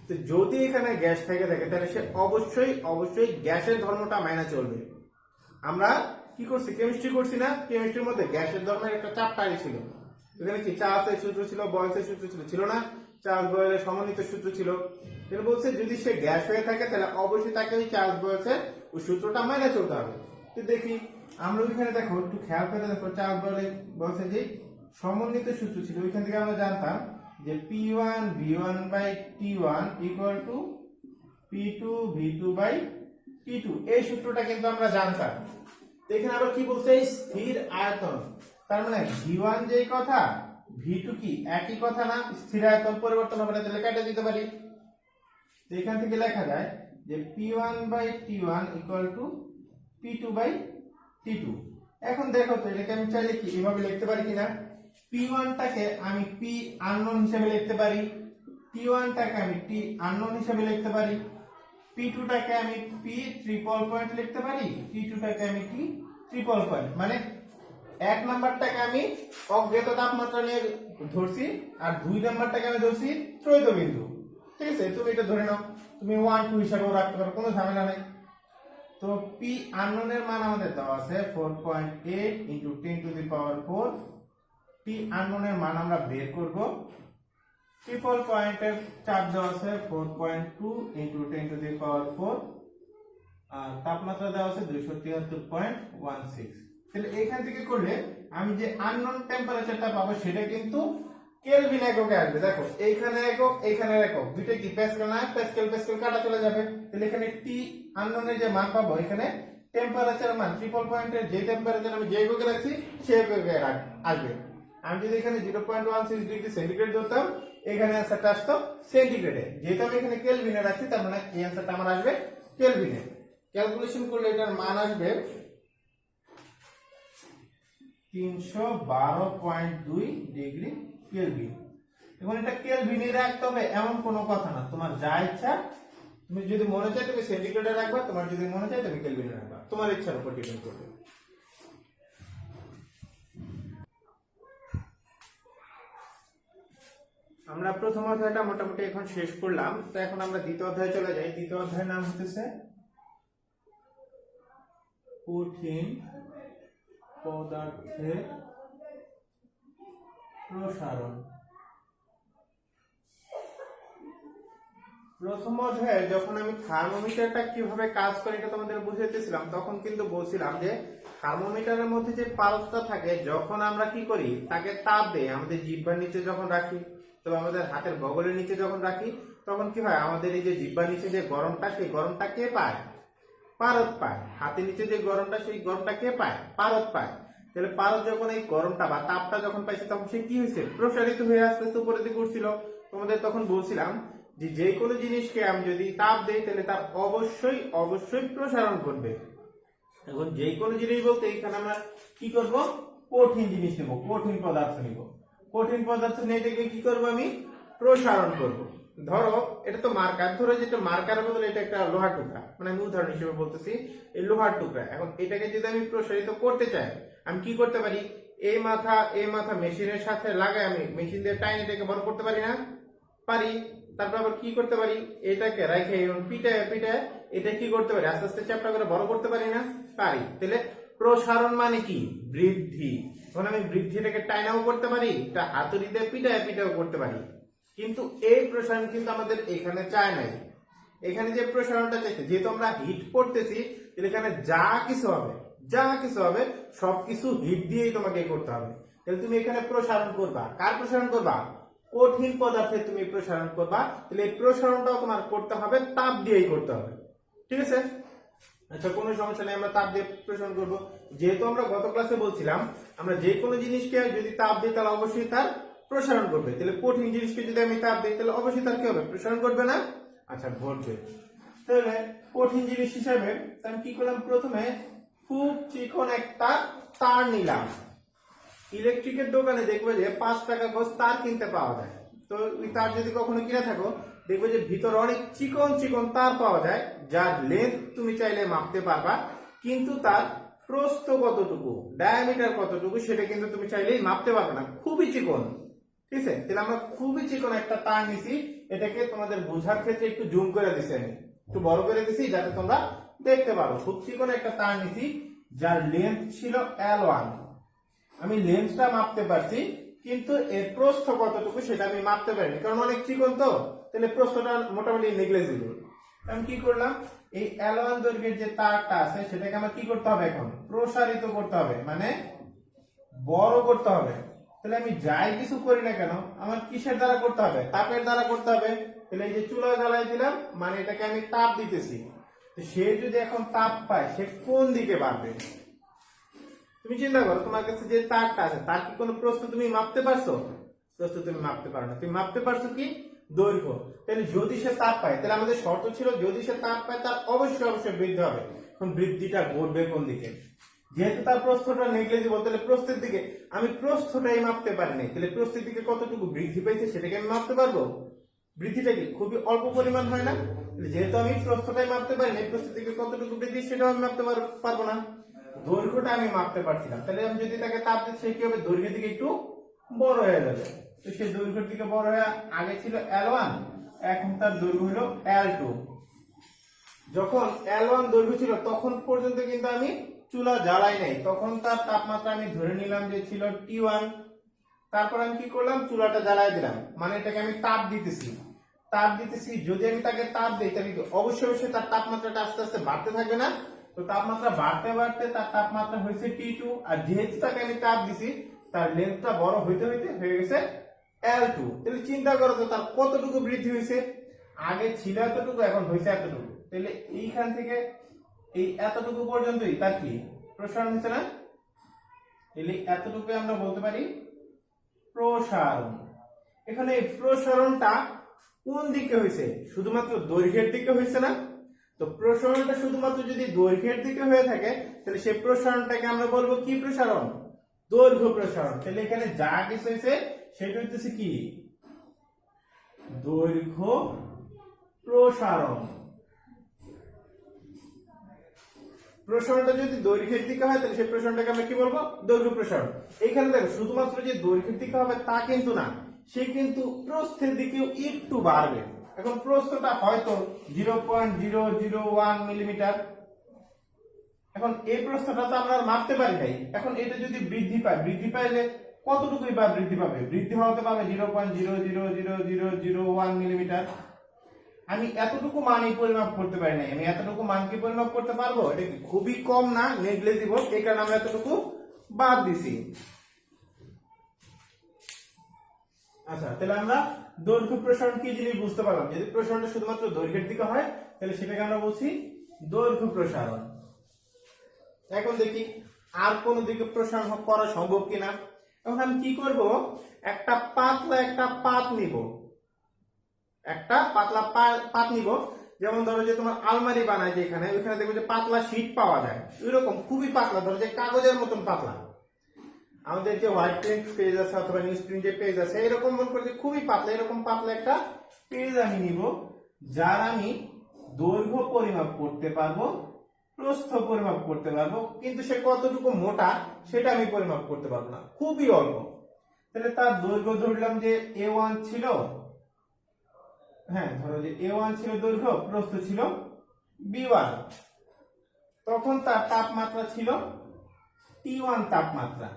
তো যদি এখানে গ্যাস থেকে থাকে তাহলে সে অবশ্যই অবশ্যই গ্যাসের ধর্মটা মাইনা চলবে। আমরা কি করছি, কেমিস্ট্রি করছি না, কেমিস্ট্রির মধ্যে গ্যাসের ধর্মের একটা চ্যাপ্টারই ছিল। এখানে কি চার্লসের সূত্র ছিল, বয়েলসের সূত্র ছিল, ছিল না? চার্লস বয়েলের সমন্বিত সূত্র ছিল। এটা বলছে যদি সে গ্যাস হয়ে থাকে তাহলে অবশ্যই তাকে ওই চার্লস বয়েলসের ওই সূত্রটা মাইনা চলতে হবে। তো দেখি আমরা ওইখানে দেখো একটু খেয়াল করে দেখো, চার্লস বয়েলসের যে সমন্বিত সূত্র ছিল ওইখান থেকে আমরা জানতাম যে P1 V1 by T1 equal to P2 V2 by T2, এই সূত্রটা কিন্তু আমরা জানতাম। তো এখানে আবার কি বলছে, স্থির আয়তন, তার মানে V1 যেই কথা V2 কি একই কথা না, স্থির আয়তন পরিবর্তন হবে না, তাহলে কেটে দিতে পারি। তো এখান থেকে লেখা যায় যে P1 by T1 equal to P2 by T2। এখন দেখো তো এটাকে আমি চাইলে কি এভাবে লিখতে পারি কিনা, P1 টাকে আমি P আননোন হিসেবে লিখতে পারি, T1 টাকে আমি T আননোন হিসেবে লিখতে পারি, P2 টাকে আমি P ট্রিপল পয়েন্ট লিখতে পারি, T2 টাকে আমি T ট্রিপল পয়েন্ট, মানে এক নাম্বারটাকে আমি অজ্ঞাত তাপমাত্রা নিয়ে ধরছি আর দুই নাম্বারটাকে আমি ধরছি ত্রৈধ বিন্দু। ঠিক আছে, তুমি এটা ধরে নাও, তুমি 1 2 হিসাবেও রাখতে পারো, কোনো ঝামেলা নেই। তো P আননোনের মান আমাদের দেওয়া আছে 4.8 into 10 to the power 4। T আননোনের মান আমরা বের করব, ট্রিপল পয়েন্টের চাপ দেওয়া আছে 4.2 ইনটু 10 টু দি পাওয়ার 4, আর তাপমাত্রা দেওয়া আছে 273.16। তাহলে এখান থেকে করলে আমি যে আননোন টেম্পারেচারটা পাবো সেটা কিন্তু কেলভিন এককে আসবে। দেখো এইখানে একক এইখানে একক, দুইটা কি প্যাসকেল না, প্যাসকেল প্যাসকেল কাটা চলে যাবে। তাহলে এখানে টি আননোনের যে মান পাবো, এখানে টেম্পারেচার মান ট্রিপল পয়েন্টের যে টেম্পারেচার আমি যে এককে রাখছি সেই এককে আসবে। আমি যদি এখানে 0.16 ডিগ্রি সেন্টিগ্রেড ধরতাম, এখানে অ্যান্সারটা আসতো সেন্টিগ্রেডে। যেহেতু আমি এখানে কেলভিনে রাখছি তার মানে এই অ্যান্সারটা আমার আসবে কেলভিনে। ক্যালকুলেশন করলে এটার মান আসবে 312.2 ডিগ্রি কেলভিন। এখন এটা কেলভিনে রাখতে হবে এমন কোনো কথা না, তোমার যা ইচ্ছা, তুমি যদি মনে চায় তুমি সেন্টিগ্রেডে রাখবা, তোমার যদি মনে চায় তুমি কেলভিনে রাখবা, তোমার ইচ্ছার উপর ডিপেন্ড করবে। আমরা প্রথম অধ্যায়টা মোটামুটি এখন শেষ করলাম, তো এখন আমরা দ্বিতীয় অধ্যায়ে চলে যাই। দ্বিতীয় অধ্যায়ের নাম হতেছে কঠিন পদার্থের প্রসারণ। প্রথম অধ্যায়ে যখন আমি থার্মোমিটারটা কিভাবে কাজ করে এটা তোমাদের বুঝাইতেছিলাম, তখন কিন্তু বলছিলাম যে থার্মোমিটারের মধ্যে যে পারদটা থাকে, যখন আমরা কি করি তাকে তাপ দেই, আমাদের জিহ্বার নিচে যখন রাখি, তবে আমাদের হাতের বগলের নিচে যখন রাখি, তখন কি হয়, আমাদের এই যে জিহ্বার নিচে যে গরমটা, সেই গরমটা কে পায়, পারদ পায়। হাতের নিচে যে গরমটা, সেই গরমটা কে পায়, পারদ পায়। তাহলে পারদ যখন এই গরমটা বা তাপটা যখন পাইছে, তখন সে কি হয়েছে, প্রসারিত হয়ে আস্তে আস্তে উপরের দিকে উঠছিল। তোমাদের তখন বলছিলাম যে যে কোনো জিনিসকে আমি যদি তাপ দেই তাহলে তার অবশ্যই অবশ্যই প্রসারণ ঘটবে। এখন যে কোনো জিনিস বলতে এখানে আমরা কি করব, কঠিন জিনিস নেব, কঠিন পদার্থ নিব। কঠিন পদার্থ নিয়ে থেকে কি করবো, আমি প্রসারণ করব। ধরো এটা তো মার্কার, ধরো যেটা মার্কারের বদলে এটা একটা লোহার টুকরা, মানে আমি উদাহরণ হিসেবে বলতেছি এই লোহার টুকরা। এখন এটাকে যদি আমি প্রসারিত করতে চাই, আমি কি করতে পারি, এই মাথা মেশিনের সাথে লাগাই আমি মেশিন দিয়ে টাইন এটাকে বড় করতে পারি না? পারি। তারপর আবার কি করতে পারি, এটাকে রেখে পিটায় পিটায় এটা কি করতে পারি, আস্তে আস্তে চ্যাপটা করে বড় করতে পারি না? পারি। তাহলে প্রসারণ মানে কি, বৃদ্ধি। এখন আমি বৃদ্ধিটাকে টাইনাও করতে পারি, তা হাতুড়ি দিয়ে পিটায় পিটাও করতে পারি। কিন্তু এই প্রসারণ কিন্তু আমাদের এখানে চায় নাই। এখানে যে প্রসারণটা চাইছে, যেহেতু আমরা হিট করতেছি, তাহলে এখানে যা কিছু হবে সবকিছু হিট দিয়েই তোমাকে করতে হবে। তাহলে তুমি এখানে প্রসারণ করবা, কার প্রসারণ করবা? কঠিন পদার্থে তুমি প্রসারণ করবা। তাহলে এই প্রসারণটাও তোমার করতে হবে তাপ দিয়েই করতে হবে, ঠিক আছে? আচ্ছা, কোনো সমস্যা নেই, আমরা তাপ দিয়ে প্রসারণ করবো। যেহেতু আমরা গত ক্লাসে বলছিলাম আমরা যে কোনো জিনিসকে যদি তাপ দিই তাহলে অবশ্যই তার প্রসারণ করবে। তাহলে কঠিন জিনিসকে যদি আমি তাপ দিই তাহলে অবশ্যই তার কি হবে, প্রসারণ করবে না? আচ্ছা, ঘটবে। তাহলে কঠিন জিনিস হিসাবে আমি কি করলাম, প্রথমে খুব চিকন একটা তার নিলাম। ইলেকট্রিকের দোকানে দেখবে যে 5 টাকা গজ তার কিনতে পাওয়া যায়। তো ওই তার যদি কখনো কিনে থাকো, দেখবে যে ভিতরে অনেক চিকন চিকন তার পাওয়া যায়, যার লেন্থ তুমি চাইলে মাপতে পারবা, কিন্তু তার প্রস্থ কতটুকু, ডায়ামিটার কতটুকু সেটা কিন্তু তুমি চাইলেই মাপতে পারবে না, খুবই চিকন। ঠিক আছে, তাহলে আমরা খুবই চিকন একটা তার নিছি। এটাকে তোমাদের বোঝার ক্ষেত্রে একটু জুম করে দিছি, আমি একটু বড় করে দিছি যাতে তোমরা দেখতে পারো। খুব চিকন একটা তার নিছি যার লেন্থ ছিল L1। আমি লেন্থটা মাপতে পারছি, কিন্তু এর প্রস্থ কতটুকু সেটা আমি মাপতে পারিনি, কারণ অনেক চিকন তো। তাহলে প্রস্থটা মোটামুটি নেগলিজিবল। আমি কি করলাম, এই L1 দৈর্ঘ্যের যে তারটা আছে সেটাকে আমার কি করতে হবে, এখন প্রসারিত করতে হবে, মানে বড় করতে হবে। তাহলে আমি যাই কিছু করি না কেন আমার কিসের দ্বারা করতে হবে, তাপের দ্বারা করতে হবে। তাহলে এই যে চুলা জ্বালাই দিলাম, মানে এটাকে আমি তাপ দিতেছি। সে যদি এখন তাপ পায়, সে কোন দিকে বাড়বে? তুমি চিন্তা করো, তোমার কাছে যে তারটা আছে তার কি কোনো প্রস্থ তুমি মাপতে পারছো? প্রস্থ তুমি মাপতে পারো না। তুমি মাপতে পারছো কি, দৈর্ঘ্য। তাহলে যদি সে তাপ পায়, তাহলে আমাদের শর্ত ছিল যদি সে তাপ পায় তার অবশ্যই বৃদ্ধি হবে। এখন বৃদ্ধিটা ঘটবে কোন দিকে? যেহেতু তার প্রস্থটা নেগলিজিবল, তাহলে প্রস্থের দিকে। আমি প্রস্থটাই মাপতে পারিনি, তাহলে প্রস্থের দিকে কতটুকু বৃদ্ধি পেয়েছে সেটাকে আমি মাপতে পারবো? বৃদ্ধিটা কি খুবই অল্প পরিমাণ হয় না? যেহেতু আমি প্রস্থটাই মাপতে পারিনি, প্রস্থের দিকে কতটুকু বৃদ্ধি সেটাও আমি মাপতে পারবো না। দৈর্ঘ্যটা আমি মাপতে পারছিলাম, তাহলে আমি যদি তাকে তাপ দিই সে কি হবে, দৈর্ঘ্যের দিকে একটু বড় হয়ে যাবে। তো সে দৈর্ঘ্যের দিকে বড় হয়ে আগে ছিল L1, এখন তার দৈর্ঘ্য হলো L2। যখন L1 দৈর্ঘ্য ছিল তখন পর্যন্ত কিন্তু আমি চুলা জ্বালাই নাই, তখন তার তাপমাত্রা আমি ধরে নিলাম যে ছিল T1। তারপর আমি কি করলাম, চুলাটা জ্বালাই দিলাম, মানে এটাকে আমি তাপ দিতেছি। যদি আমি তাকে তাপ দিই তাহলে অবশ্যই তার তাপমাত্রাটা আস্তে আস্তে বাড়তে থাকবে না? তো তাপমাত্রা বাড়তে বাড়তে তার তাপমাত্রা হয়েছে T2, আর যেহেতু তাকে আমি তাপ দিছি তার লেন্থটা বড় হইতে হইতে হয়ে গেছে L2। তাহলে চিন্তা করো তো তার কতটুকু বৃদ্ধি হয়েছে, আগে ছিল এতটুকু এখন হয়েছে এতটুকু। তাহলে এইখান থেকে এই এতটুকু পর্যন্তই তার কি প্রসারণ হচ্ছে না? তাহলে এতটুকু আমরা বলতে পারি প্রসারণ। এখানে এই প্রসারণটা কোন দিকে হয়েছে, শুধুমাত্র দৈর্ঘ্যের দিকে হয়েছে না? তো প্রসারণটা শুধুমাত্র যদি দৈর্ঘ্যের দিকে হয়ে থাকে তাহলে সেই প্রসারণটাকে আমরা বলবো কি প্রসারণ, দৈর্ঘ্য প্রসারণ। তাহলে এখানে যা কিছু হয়েছে সেটা হচ্ছে কি, দৈর্ঘ্য প্রসারণ। প্রসারণটা যদি দৈর্ঘ্যের দিকে হয় তাহলে সেই প্রসারণটাকে আমরা কি বলবো, দৈর্ঘ্য প্রসারণ। এখানে দেখো শুধুমাত্র যে দৈর্ঘ্যের দিকে হবে তা কিন্তু না, সে কিন্তু প্রস্থের দিকেও একটু বাড়বে। এখন প্রস্থটা হয়তো 0.001 মিলিমিটার। এখন এই প্রস্থটা তো আমরা মাপতে পারি নাই। এখন এটা যদি বৃদ্ধি পাইলে কতটুকুই বা বৃদ্ধি পাবে, বৃদ্ধি হতে পাবে 0.0000001 মিলিমিটার। আমি এতটুকু মানই পরিমাপ করতে পারি নাই, আমি এতটুকু মান কি পরিমাপ করতে পারবো? এটা কি খুবই কম না, নেগলিজিবল, এই কারণে আমরা এতটুকু বাদ দিছি। আচ্ছা, তাহলে আমরা দৈর্ঘ্য প্রসারণ কি জিনিস বুঝতে পারলাম। যদি প্রসারণটা শুধুমাত্র দৈর্ঘ্যের দিকে হয় তাহলে সেটাকে আমরা বলছি দৈর্ঘ্য প্রসারণ। এখন দেখি আর কোন দিকে প্রসারণ করা সম্ভব কিনা। এখন আমি কি করব, একটা পাত নিব, একটা পাতলা পাত নিব। যেমন ধরো যে তোমার আলমারি বানায় যে এখানে, ওইখানে দেখবে যে পাতলা শীট পাওয়া যায়, এরকম খুবই পাতলা, ধরো যে কাগজের মতন পাতলা। আমাদের যে হোয়াইট প্রিন্ট পেজ আছে অথবা নিউজ প্রিন্ট যে পেজ আছে, এরকম মনে করি যে খুবই পাতলা, এরকম পাতলা একটা পেজ আমি নিব, যার আমি দৈর্ঘ্য পরিমাপ করতে পারবো, প্রস্থ পরিমাপ করতে পারবো, কিন্তু সে কতটুকু মোটা সেটা আমি পরিমাপ করতে পারবো না, খুবই অল্প। তাহলে তার দৈর্ঘ্য ধরলাম যে A1 ছিল, হ্যাঁ ধরো যে A1 ছিল দৈর্ঘ্য, প্রস্থ ছিল B1, তখন তার তাপমাত্রা ছিল T1 তাপমাত্রা।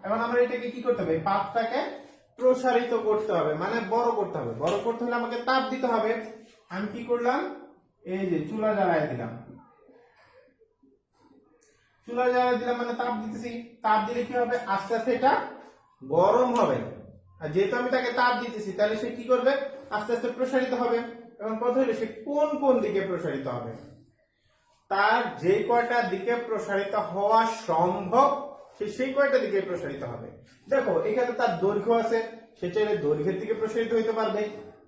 এখন আমরা এটাকে কি করতে হবে, পাতটাকে প্রসারিত করতে হবে, মানে বড় করতে হবে। বড় করতে হলে আমাকে তাপ দিতে হবে। আমি কি করলাম, এই যে চুলা জ্বালায় দিলাম, চুলা জ্বালায় দিলাম মানে তাপ দিতেছি। তাপ দিলে কি হবে, আস্তে আস্তে এটা গরম হবে। আর যেহেতু আমি তাকে তাপ দিতেছি, তাহলে সে কি করবে, আস্তে আস্তে প্রসারিত হবে। এবং কথা হলো সে কোন কোন দিকে প্রসারিত হবে, তার যে কয়টা দিকে প্রসারিত হওয়া সম্ভব সে সেই কয়টা দিকে প্রসারিত হবে। দেখো এখানে তার দৈর্ঘ্য আছে, সে চাইলে দৈর্ঘ্যের দিকে প্রসারিত হইতে পারবে,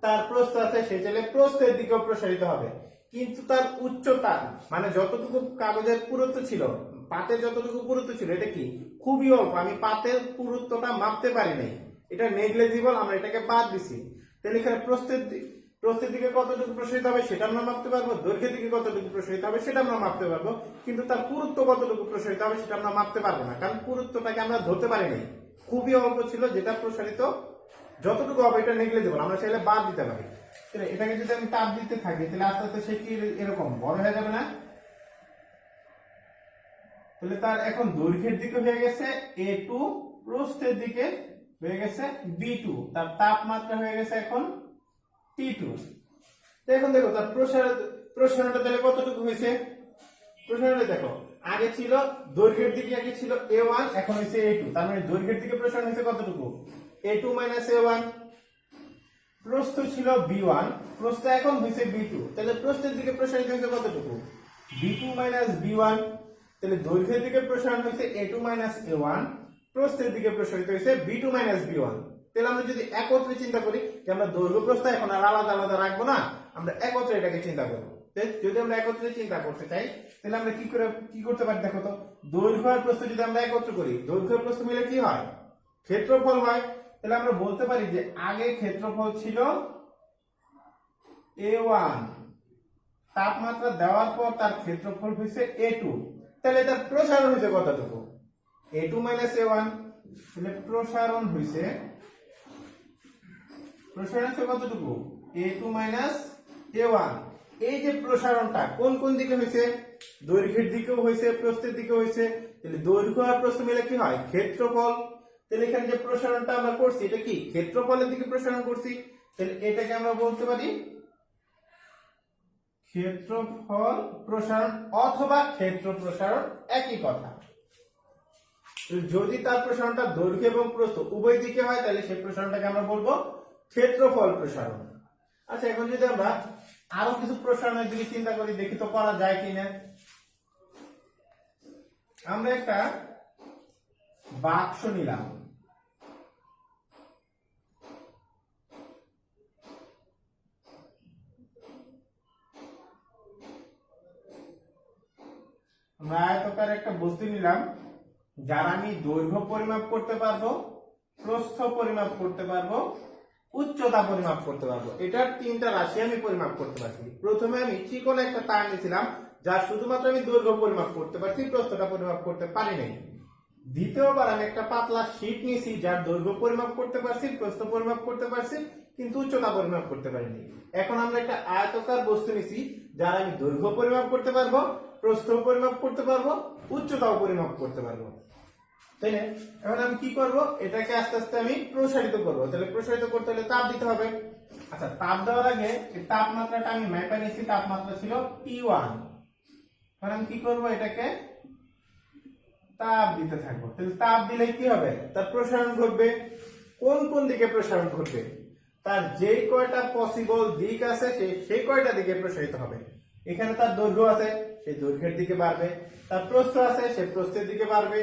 তার প্রস্থ আছে, সে চাইলে প্রস্থের দিকেও প্রসারিত হবে। কিন্তু তার উচ্চতা, মানে যতটুকু কাগজের পুরুত্ব ছিল, পাতের যতটুকু পুরুত্ব ছিল, এটা কি খুবই অল্প। আমি পাতের পুরুত্বটা মাপতে পারি নাই, এটা নেগলিজিবল, আমরা এটাকে বাদ দিছি। তাহলে এখানে প্রস্থের দিকে কতটুকু প্রসারিত হবে সেটা আমরা মাপতে পারবো, দৈর্ঘ্যের দিকে কতটুকু প্রসারিত হবে সেটা আমরা মাপতে পারবো, কিন্তু তার পুরুত্ব কতটুকু প্রসারিত হবে সেটা আমরা মাপতে পারবো না, কারণ পুরুত্বটাকে আমরা ধরতে পারি নাই, খুবই অল্প ছিল। যেটা প্রসারিত যতটুকু হবে এটা নেগলিজিবল, আমরা চাইলে বাদ দিতে পারি। তাহলে এটাকে যদি আমি তাপ দিতে থাকি, তাহলে আস্তে আস্তে সে কি এরকম বড় হয়ে যাবে না? তাহলে তার এখন দৈর্ঘ্যের দিকে হয়ে গেছে A2, প্রস্থের দিকে হয়ে গেছে B2, তার তাপমাত্রা হয়ে গেছে এখন T2। এখন দেখো তার প্রসারণটা তাহলে কতটুকু হয়েছে, প্রসারণটা দেখো আগে ছিল দৈর্ঘ্যের দিকে, আগে ছিল A1, এখন হয়েছে A2, তার মানে দৈর্ঘ্যের দিকে প্রসারণ হয়েছে কতটুকু, A2 A1। প্রস্থ ছিল B1, প্রস্থ এখন হয়েছে B2, তাহলে প্রস্থের দিকে প্রসারিত হয়েছে কতটুকু, B2 B1। তাহলে দৈর্ঘ্যের দিকে প্রসারণ হয়েছে A2 A1, প্রস্থের দিকে প্রসারিত হয়েছে B2 B1। তাহলে আমরা যদি একত্রে চিন্তা করি যে আমরা দৈর্ঘ্য প্রস্থ এখন আর আলাদা আলাদা রাখবো না, আমরা একত্রে এটাকে চিন্তা করবো। যদি আমরা একত্রে চিন্তা করতে চাই, তাহলে আমরা কি করতে পারি, দেখো তো দৈর্ঘ্য আর প্রস্থ যদি আমরা একত্র করি, দৈর্ঘ্য প্রস্থ মিলে কি হয়, ক্ষেত্রফল হয়। তাহলে আমরা বলতে পারি যে আগে ক্ষেত্রফল ছিল A1, তাপমাত্রা দেওয়ার পর তার ক্ষেত্রফল হয়েছে A2, তাহলে তার প্রসারণ হয়েছে কতটুকু, A2 A1। তাহলে প্রসারণ হয়েছে কতটুকু, A2 A1। এই যে প্রসারণটা কোন কোন দিকে হয়েছে, দৈর্ঘ্যের দিকেও হয়েছে, প্রস্থের দিকেও হয়েছে। তাহলে দৈর্ঘ্য আর প্রস্থ মিলে কি হয়, ক্ষেত্রফল। তাহলে এখানে যে প্রসারণটা আমরা করছি এটা কি ক্ষেত্রফলের দিকে প্রসারণ করছি, তাহলে এটাকে আমরা বলতে পারি ক্ষেত্রফল প্রসারণ অথবা ক্ষেত্র প্রসারণ, একই কথা। যদি তার প্রসারণটা দৈর্ঘ্য এবং প্রস্থ উভয় দিকে হয়, তাহলে সেই প্রসারণটাকে আমরা বলবো ক্ষেত্রফল প্রসারণ। আচ্ছা, এখন যদি আমরা আরো কিছু প্রসারণের দিকে চিন্তা করি, দেখি তো করা যায় কিনা। আমরা একটা বাক্স নিলাম, আমরা আয়তাকার একটা বস্তু নিলাম, যার আমি দৈর্ঘ্য পরিমাপ করতে পারবো, প্রস্থ পরিমাপ করতে পারবো, উচ্চতা পরিমাপ করতে পারবো। এটার তিনটা রাশি আমি পরিমাপ করতে পারছি। প্রথমে আমি চিকন একটা তার নিয়েছিলাম, যা শুধুমাত্র আমি দৈর্ঘ্য পরিমাপ করতে পারছি, প্রস্থটা পরিমাপ করতে পারি নাই। দ্বিতীয়বার আমি একটা পাতলা শীট নিয়েছি, যার দৈর্ঘ্য পরিমাপ করতে পারছি, প্রস্থ পরিমাপ করতে পারছি, কিন্তু উচ্চতা পরিমাপ করতে পারিনি। এখন আমরা একটা আয়তাকার বস্তু নিয়েছি, যার আমি দৈর্ঘ্য পরিমাপ করতে পারবো, প্রস্থ পরিমাপ করতে পারবো, উচ্চতাও পরিমাপ করতে পারবো, তাই না? এখন আমি কি করব, এটাকে আস্তে আস্তে আমি প্রসারিত করবো। তাহলে প্রসারিত করতে হলে তাপ দিতে হবে। আচ্ছা, তাপ দেওয়ার আগে তাপমাত্রাটা আমি মাপা নিয়েছি, তাপমাত্রা ছিল T1। এখন আমি কি করবো, এটাকে তাপ দিতে থাকবো। তাহলে তাপ দিলে কি হবে, তার প্রসারণ ঘটবে। কোন কোন দিকে প্রসারণ ঘটবে, তার যে কয়টা পসিবল দিক আছে সেই কয়টা দিকে প্রসারিত হবে। এখানে তার দৈর্ঘ্য আছে, সেই দৈর্ঘ্যের দিকে বাড়বে, তার প্রস্থ আছে, সে প্রস্থের দিকে বাড়বে,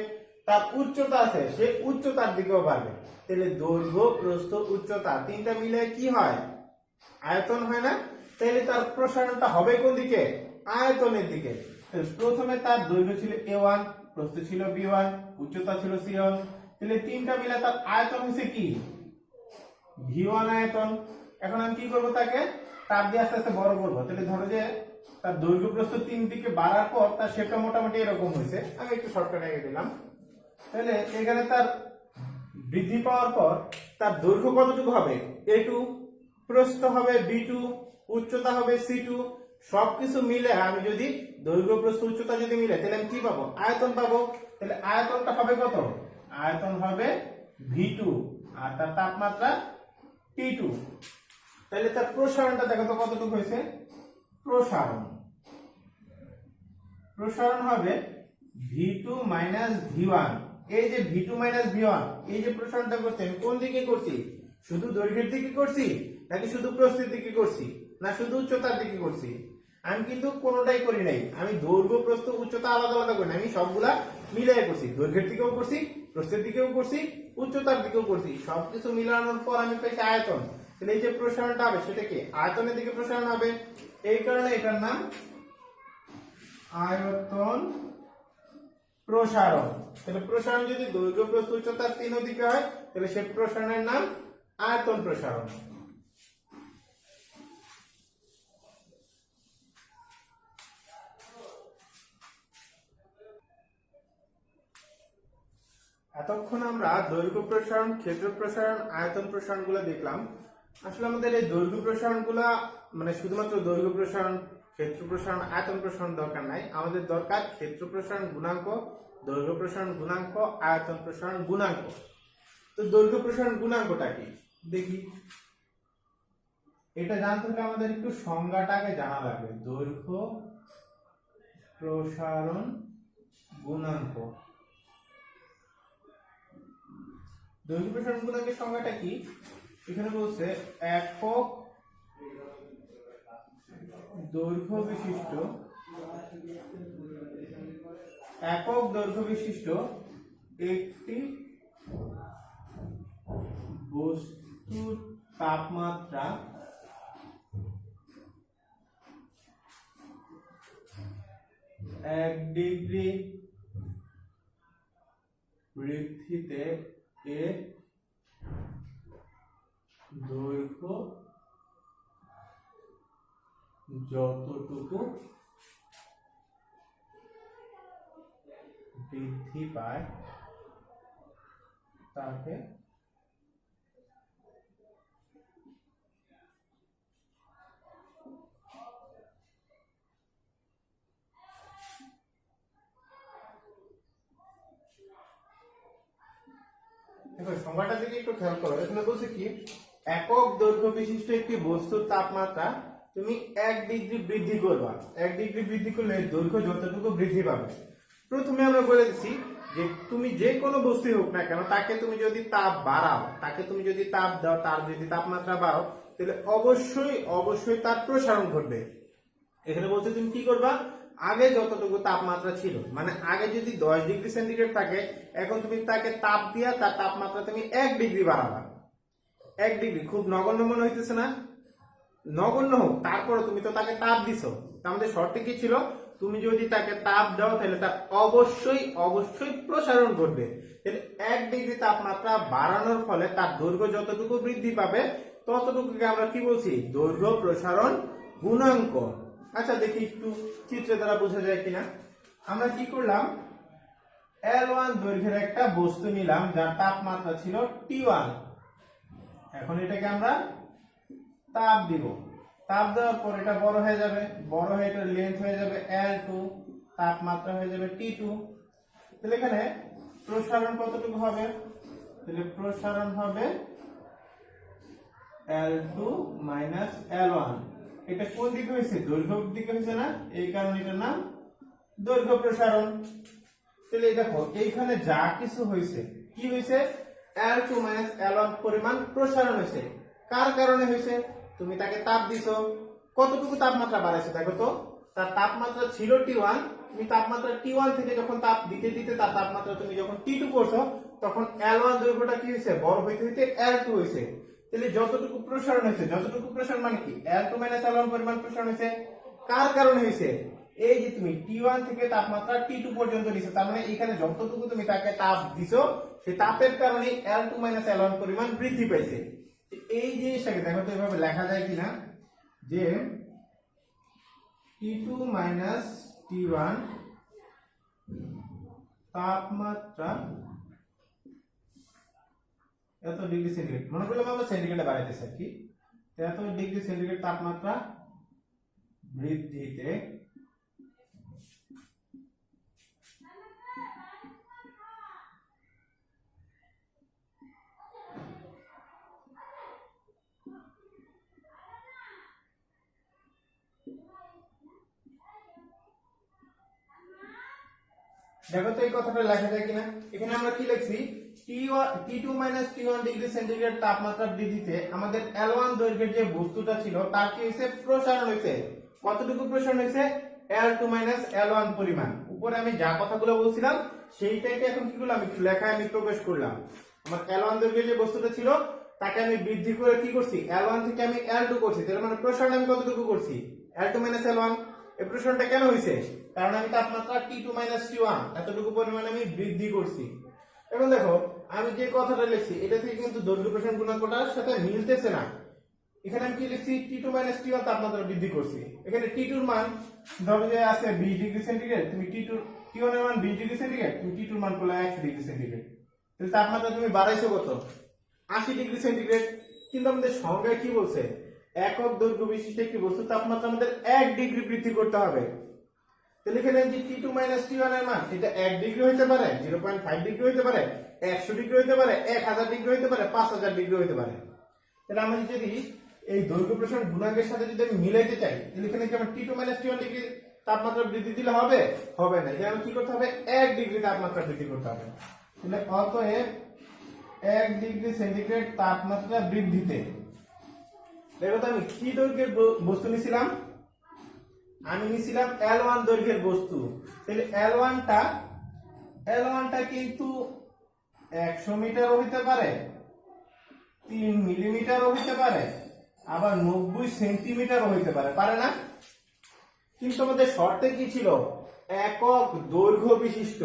তার উচ্চতা আছে, সে উচ্চতার দিকেও বাড়বে। তাহলে দৈর্ঘ্য, প্রস্থ, উচ্চতা তিনটা মিলে কি হয়, আয়তন হয় না? তাহলে তার প্রসারণটা হবে কোন দিকে, আয়তনের দিকে। প্রথমে তার দৈর্ঘ্য ছিল A1, প্রস্থ ছিল B1, উচ্চতা ছিল C1। তাহলে তিনটা মিলে তার আয়তন হচ্ছে কি V1 আয়তন। এখন আমি কি করব, তাকে তাপ দিয়ে আস্তে আস্তে বড় করবো। তাহলে ধরো যে তার দৈর্ঘ্য প্রস্থ 3 দিকে বাড়ার পর তার শেপটা মোটামুটি এরকম হয়েছে, আমি একটু শর্টকাট এঁকে দিলাম। তাহলে এখানে তার বৃদ্ধি পাওয়ার পর তার দৈর্ঘ্য কতটুকু হবে A2, প্রস্থ হবে B2, উচ্চতা হবে C2। সবকিছু মিলে আমি যদি দৈর্ঘ্য প্রস্থ উচ্চতা যদি মিলে তাহলে আমি কি পাবো, আয়তন পাবো। তাহলে আয়তনটা হবে কত, আয়তন হবে V2 আর তার তাপমাত্রা T2। তাহলে তার প্রসারণটা দেখো তো কতটুকু হয়েছে, প্রসারণ হবে V2 V1। এই যে V2 V1 এই যে প্রসারণটা করছি আমি কোন দিকে করছি, শুধু দৈর্ঘ্যের দিকে করছি নাকি শুধু প্রস্থের দিকে করছি না শুধু উচ্চতার দিকে করছি? আমি কিন্তু কোনোটাই করি নাই, আমি দৈর্ঘ্য প্রস্থ উচ্চতা আলাদা আলাদা করি না, আমি সবগুলা মিলাই করছি। দৈর্ঘ্যের দিকেও করছি, প্রস্থের দিকেও করছি, উচ্চতার দিকেও করছি। সবকিছু মিলানোর পর আমি পেয়েছি আয়তন। তাহলে এই যে প্রসারণটা হবে সেটা কি আয়তনের দিকে প্রসারণ হবে, এই কারণে এটার নাম আয়তন প্রসারণ। তাহলে প্রসারণ যদি দৈর্ঘ্য প্রস্থ উচ্চতার 3 দিকে হয় তাহলে সে প্রসারণের নাম আয়তন প্রসারণ। এতক্ষণ আমরা দৈর্ঘ্য প্রসারণ, ক্ষেত্র প্রসারণ, আয়তন প্রসারণ গুলো দেখলাম। আসলে আমাদের এই দৈর্ঘ্য প্রসারণ গুলা মানে শুধুমাত্র দৈর্ঘ্য প্রসারণ, ক্ষেত্র প্রসারণ, আয়তন প্রসারণ দরকার নাই, আমাদের দরকার ক্ষেত্র প্রসারণ গুণাঙ্ক, দৈর্ঘ্য প্রসারণ গুণাঙ্ক, আয়তন প্রসারণ গুণাঙ্ক। তো দৈর্ঘ্য প্রসারণ গুণাঙ্কটা কি দেখি। এটা জানতে হলে আমাদের একটু সংজ্ঞাটাকে জানা লাগবে, দৈর্ঘ্য প্রসারণ গুণাঙ্ক। দৈর্ঘ্য প্রসারণ গুণাঙ্কের সংজ্ঞাটা কি, এখানে বলছে একক দৈর্ঘ্য বিশিষ্ট একটি বস্তুর তাপমাত্রা এক ডিগ্রি বৃদ্ধিতে এর দৈর্ঘ্য যতটুকু বৃদ্ধি পায় তাকে সংজ্ঞাটা দিকে একটু খেয়াল করো। এখানে বলছে কি একক দৈর্ঘ্য বিশিষ্ট একটি বস্তুর তাপমাত্রা তুমি 1 ডিগ্রি বৃদ্ধি করবা। 1 ডিগ্রি বৃদ্ধি করলে দৈর্ঘ্য যতটুকু বৃদ্ধি পাবে। প্রথমে আমরা বলে দিচ্ছি যে তুমি যে কোনো বস্তু হোক না কেন তাকে তুমি যদি তাপ বাড়াও, তাকে তুমি যদি তাপ দাও, তার যদি তাপমাত্রা বাড়াও তাহলে অবশ্যই তার প্রসারণ ঘটবে। এখানে বলছে তুমি কি করবা, আগে যতটুকু তাপমাত্রা ছিল মানে আগে যদি 10 ডিগ্রি সেন্টিগ্রেড থাকে এখন তুমি তাকে তাপ দিয়া তার তাপমাত্রা তুমি 1 ডিগ্রি বাড়াবা। 1 ডিগ্রি খুব নগণ্য মনে হইতেছে না? নগণ্য হোক, তারপরে তুমি তো তাকে তাপ দিছো। আমাদের শর্তে কি ছিল, তুমি যদি তাকে তাপ দাও তাহলে তার অবশ্যই প্রসারণ ঘটবে। তাহলে 1 ডিগ্রি তাপমাত্রা বাড়ানোর ফলে তার দৈর্ঘ্য যতটুকু বৃদ্ধি পাবে ততটুকুকে আমরা কি বলছি, দৈর্ঘ্য প্রসারণ গুণাঙ্ক। আচ্ছা দেখি একটু চিত্রের দ্বারা বোঝা যায় কিনা। আমরা কি করলাম, L1 দৈর্ঘ্যের একটা বস্তু নিলাম যার তাপমাত্রা ছিল T1। এখন এটাকে আমরা তাপ দিব। তাপ দেওয়ার পর এটা বড় হয়ে যাবে, বড় হয়ে এটার লেন্থ হয়ে যাবে L2, তাপমাত্রা হয়ে যাবে T2। তাহলে এখানে প্রসারণ কতটুকু হবে, তাহলে প্রসারণ হবে L2 L1। এটা কোন দিকে হয়েছে, দৈর্ঘ্য দিকে হয়েছে না, এই কারণে এটার নাম দৈর্ঘ্য প্রসারণ। তাহলে দেখো এইখানে যা কিছু হয়েছে কি হয়েছে, L2 L1 পরিমাণ প্রসারণ হয়েছে। কার কারণে হয়েছে, তুমি তাকে তাপ দিছো, কতটুকু তাপমাত্রা বাড়াইছে দেখো তো। তার তাপমাত্রা ছিল T1, তুমি তাপমাত্রা T1 থেকে যখন তাপ দিতে দিতে তার তাপমাত্রা তুমি যখন T2 করছো তখন L1 দৈর্ঘ্যটা কি হয়েছে, বড় হইতে হইতে L2 হয়েছে। তাহলে যতটুকু প্রসারণ হয়েছে, যতটুকু প্রসারণ মানে কি, L2 L1 পরিমাণ প্রসারণ হয়েছে। কার কারণে হয়েছে, এই যে তুমি T1 থেকে তাপমাত্রা T2 পর্যন্ত নিছো, তার মানে এখানে যতটুকু তুমি তাকে তাপ দিছো সেই তাপের কারণে L2 L1 পরিমাণ বৃদ্ধি পাইছে। এই জিনিসটাকে দেখো তো এভাবে লেখা যায় কিনা, যে T2 T1 তাপমাত্রা এত ডিগ্রি সেন্টিগ্রেড, মনে করলাম আমরা সেন্টিগ্রেডে বাড়াইতেছি আর কি, এত ডিগ্রি সেন্টিগ্রেড তাপমাত্রা বৃদ্ধিতে দেখো তো এই কথাটা লেখা যায় কিনা। এখানে আমরা কি লিখছি, T2 T1 ডিগ্রি সেন্টিগ্রেড তাপমাত্রা বৃদ্ধিতে আমাদের L1 দৈর্ঘ্যের যে বস্তুটা ছিল তার কি হয়েছে, প্রসারণ হয়েছে। কতটুকু প্রসারণ হয়েছে, L2 L1 পরিমাণ। উপরে আমি যা কথাগুলো বলছিলাম সেইটাকে এখন কি করলাম, একটু লেখায় আমি প্রকাশ করলাম। আমার L1 দৈর্ঘ্যের যে বস্তুটা ছিল তাকে আমি বৃদ্ধি করে কি করছি, L1 থেকে আমি L2 করছি, তার মানে প্রসারণ আমি কতটুকু করছি, L2 L1। এই প্রসারণটা কেন হয়েছে, কারণ আমি তাপমাত্রা T2 T1 এতটুকু পরিমাণে আমি বৃদ্ধি করছি। এখন দেখো আমি যে কথাটা লিখছি এটা থেকে কিন্তু দৈর্ঘ্য প্রসারণ গুণাঙ্কটার সাথে মিলতেছে না। এখানে আমি কি লিখছি, T2 T1 তাপমাত্রা বৃদ্ধি করছি। এখানে T2 এর মান ধরো যে আছে 20 ডিগ্রি সেন্টিগ্রেড, তুমি T1 এর মান 20 ডিগ্রি সেন্টিগ্রেড, তুমি T2 এর মান করলে 100 ডিগ্রি সেন্টিগ্রেড, তাহলে তাপমাত্রা তুমি বাড়াইছো কত, 80 ডিগ্রি সেন্টিগ্রেড। কিন্তু আমাদের সংজ্ঞায় কি বলছে, একক দৈর্ঘ্য বিশিষ্ট একটি বস্তুর তাপমাত্রা আমাদের 1 ডিগ্রি বৃদ্ধি করতে হবে। তাহলে এখানে যে T2 T1 এর মান এটা 1 ডিগ্রি হইতে পারে, 0.5 ডিগ্রি হইতে পারে, 100 ডিগ্রি হইতে পারে, 1000 ডিগ্রি হইতে পারে, 5000 ডিগ্রি হইতে পারে। তাহলে আমি যদি এই দৈর্ঘ্য প্রসারণ গুণাঙ্কের সাথে যদি আমি মিলাইতে চাই, তাহলে এখানে কি আমার T2 T1 ডিগ্রি তাপমাত্রা বৃদ্ধি দিলে হবে, হবে না। এখানে কি করতে হবে, 1 ডিগ্রি তাপমাত্রা বৃদ্ধি করতে হবে। তাহলে অতএব 1 ডিগ্রি সেন্টিগ্রেড তাপমাত্রা বৃদ্ধিতে, দেখো তো আমি কি দৈর্ঘ্যের বস্তু নিছিলাম, আমি নিছিলাম L1 দৈর্ঘ্যের বস্তু। তাহলে L1 টা কিন্তু 100 মিটারও হইতে পারে, 3 মিলিমিটারও হইতে পারে, আবার 90 সেন্টিমিটারও হইতে পারে, পারে না? কিন্তু আমাদের শর্তে কি ছিল, একক দৈর্ঘ্য বিশিষ্ট।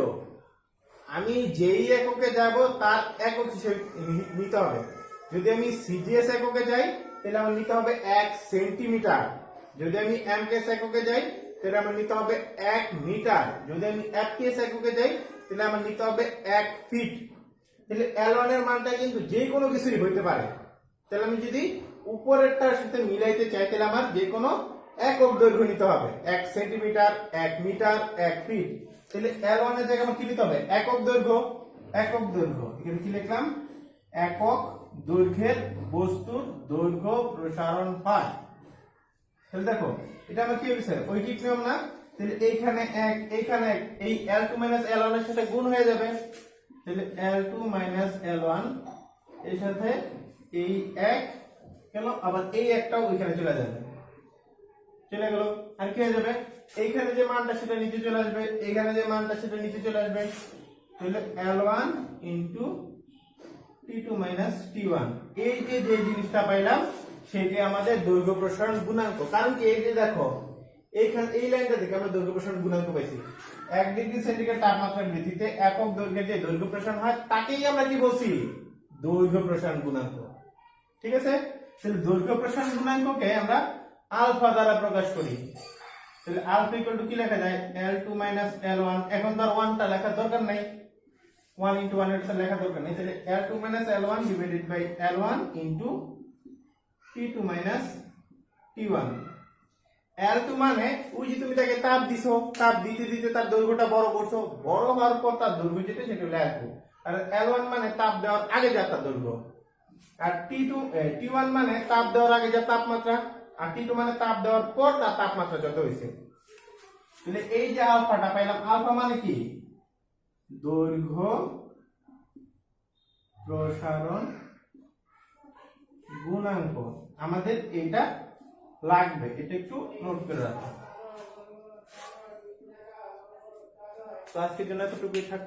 আমি যেই এককে যাব তার একক হিসেবে নিতে হবে। যদি আমি সিজিএস এককে যাই তাহলে আমার নিতে হবে 1 সেন্টিমিটার, যদি আমি এমকেএস এককে যাই তাহলে আমার নিতে হবে 1 মিটার, যদি আমি এফপিএস এককে যাই তাহলে আমার নিতে হবে 1 ফিট। তাহলে L1 এর মানটা কিন্তু যে কোনো কিছুই হইতে পারে। তাহলে আমি যদি উপরেরটার সাথে মিলাইতে চাই তাহলে আমার যে কোনো একক দৈর্ঘ্য নিতে হবে, 1 সেন্টিমিটার, 1 মিটার, 1 ফিট। তাহলে L1 এর জায়গায় আমার কি নিতে হবে, একক দৈর্ঘ্য। একক দৈর্ঘ্য এখানে কি লিখলাম, একক দৈর্ঘ্যের বস্তুর দৈর্ঘ্য প্রসারণ হয়। তাহলে দেখো এটা আমার কি হয়েছে, ঐকিক নিয়ম না, তাহলে এইখানে 1 এইখানে 1, এই L2 L1 এর সাথে গুণ হয়ে যাবে। তাহলে L2 L1 এর সাথে এই 1 গেল, আবার এই একটাও ওইখানে চলে যাবে, চলে গেল। আর কি হয়ে যাবে, এইখানে যে মানটা সেটা নিচে চলে আসবে, এইখানে যে মানটা সেটা নিচে চলে আসবে। তাহলে L1 ইনটু T2 T1, এই যে জিনিসটা পাইলাম সেটি আমাদের দৈর্ঘ্য প্রসারণ গুণাঙ্ক। কারণ কি, এই যে দেখো এইখানে এই লাইনটা থেকে আমরা দৈর্ঘ্য প্রসারণ গুণাঙ্ক পাইছি। 1 ডিগ্রি সেন্টিগ্রেড তাপমাত্রা বৃদ্ধিতে একক দৈর্ঘ্যের যে দৈর্ঘ্য প্রসারণ হয় তাকেই আমরা কি বলছি, দৈর্ঘ্য প্রসারণ গুণাঙ্ক। ঠিক আছে, তাহলে দৈর্ঘ্য প্রসারণ গুণাঙ্ককে আমরা আলফা দ্বারা প্রকাশ করি। তাহলে আলফা ইকুয়াল টু কি লেখা যায়, L2 L1। এখন তো আর 1 টা লেখার দরকার নাই, 1 into 1 এর লেখা দরকার নেই। তাহলে L2 L1 divided by L1 into T2 T1। L2 মানে ওই যে তুমি তাকে তাপ দিছো, তাপ দিতে দিতে তার দৈর্ঘ্যটা বড় করছো, বড় হওয়ার পর তার দৈর্ঘ্য যেটা সেটা হলো L2। আর L1 মানে তাপ দেওয়ার আগে যা তার দৈর্ঘ্য। আর T1 মানে তাপ দেওয়ার আগে যা তাপমাত্রা, আর T2 মানে তাপ দেওয়ার পর তার তাপমাত্রা যত হয়েছে। তাহলে এই যে আলফাটা পাইলাম, আলফা মানে কি, দৈর্ঘ্য প্রসারণ গুণাঙ্ক। আমাদের এটা লাগবে, এটা একটু নোট করে রাখো। তো আজকের জন্য এতটুকুই থাক।